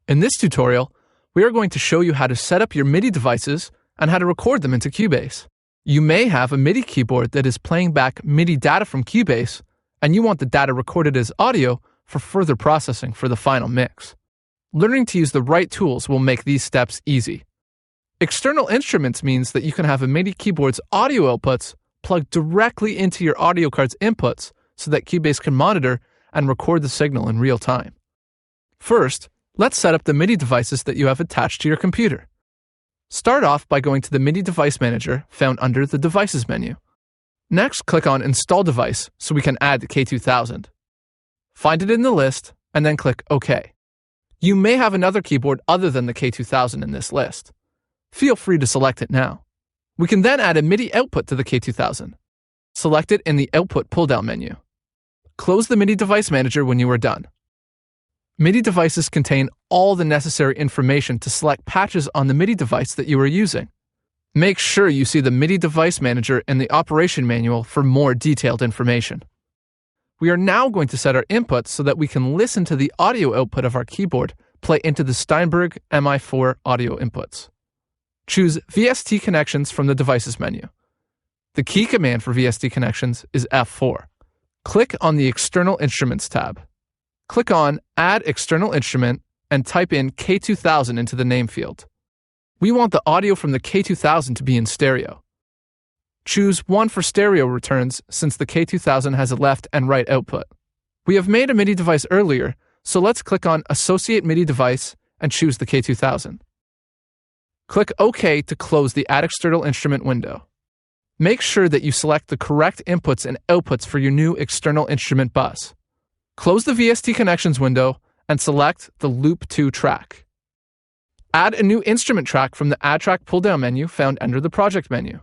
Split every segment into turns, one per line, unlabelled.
In this tutorial, we are going to show you how to set up your MIDI devices and how to record them into Cubase. You may have a MIDI keyboard that is playing back MIDI data from Cubase, and you want the data recorded as audio for further processing for the final mix. Learning to use the right tools will make these steps easy. External instruments means that you can have a MIDI keyboard's audio outputs plugged directly into your audio card's inputs so that Cubase can monitor and record the signal in real time. First, let's set up the MIDI devices that you have attached to your computer. Start off by going to the MIDI device manager found under the Devices menu. Next, click on Install Device so we can add the K2000. Find it in the list and then click OK. You may have another keyboard other than the K2000 in this list. Feel free to select it now. We can then add a MIDI output to the K2000. Select it in the Output pull-down menu. Close the MIDI device manager when you are done. MIDI devices contain all the necessary information to select patches on the MIDI device that you are using. Make sure you see the MIDI device manager in the operation manual for more detailed information. We are now going to set our inputs so that we can listen to the audio output of our keyboard play into the Steinberg MI4 audio inputs. Choose VST connections from the Devices menu. The key command for VST connections is F4. Click on the External Instruments tab. Click on Add External Instrument and type in K2000 into the name field. We want the audio from the K2000 to be in stereo. Choose 1 for stereo returns since the K2000 has a left and right output. We have made a MIDI device earlier, so let's click on Associate MIDI Device and choose the K2000. Click OK to close the Add External Instrument window. Make sure that you select the correct inputs and outputs for your new external instrument bus. Close the VST Connections window and select the Loop 2 track. Add a new instrument track from the Add Track pull-down menu found under the Project menu.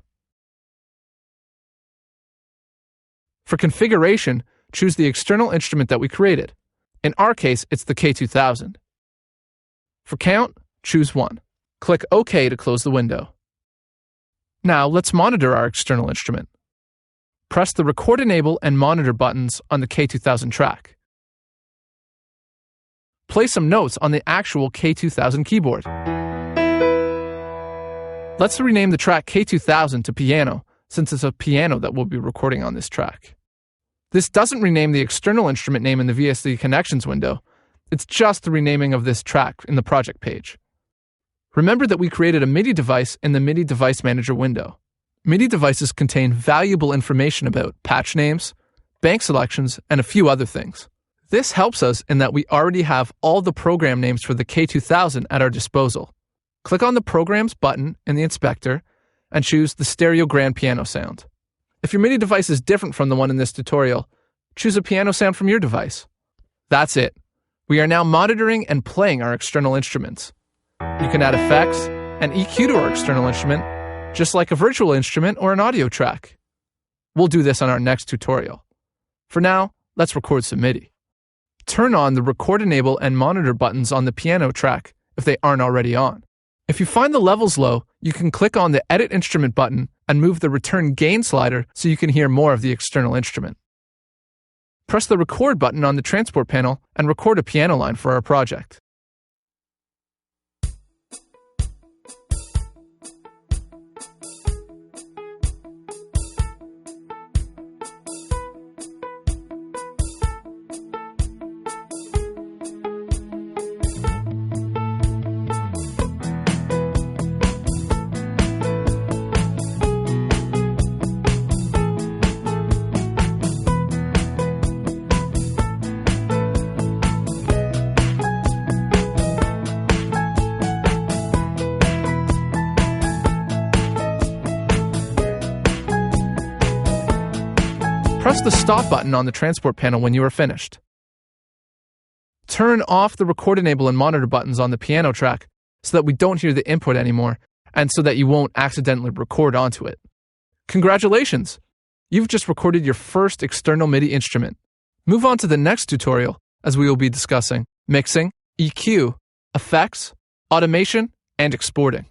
For configuration, choose the external instrument that we created. In our case, it's the K2000. For count, choose 1. Click OK to close the window. Now let's monitor our external instrument. Press the Record Enable and Monitor buttons on the K2000 track. Play some notes on the actual K2000 keyboard. Let's rename the track K2000 to Piano, since it's a piano that we'll be recording on this track. This doesn't rename the external instrument name in the VST Connections window. It's just the renaming of this track in the project page. Remember that we created a MIDI device in the MIDI Device Manager window. MIDI devices contain valuable information about patch names, bank selections, and a few other things. This helps us in that we already have all the program names for the K2000 at our disposal. Click on the Programs button in the inspector and choose the Stereo Grand Piano sound. If your MIDI device is different from the one in this tutorial, choose a piano sound from your device. That's it. We are now monitoring and playing our external instruments. You can add effects and EQ to our external instrument, just like a virtual instrument or an audio track. We'll do this on our next tutorial. For now, let's record some MIDI. Turn on the Record Enable and Monitor buttons on the piano track if they aren't already on. If you find the levels low, you can click on the Edit Instrument button and move the Return Gain slider so you can hear more of the external instrument. Press the Record button on the transport panel and record a piano line for our project. Press the Stop button on the transport panel when you are finished. Turn off the Record Enable and Monitor buttons on the piano track so that we don't hear the input anymore and so that you won't accidentally record onto it. Congratulations! You've just recorded your first external MIDI instrument. Move on to the next tutorial as we will be discussing mixing, EQ, effects, automation, and exporting.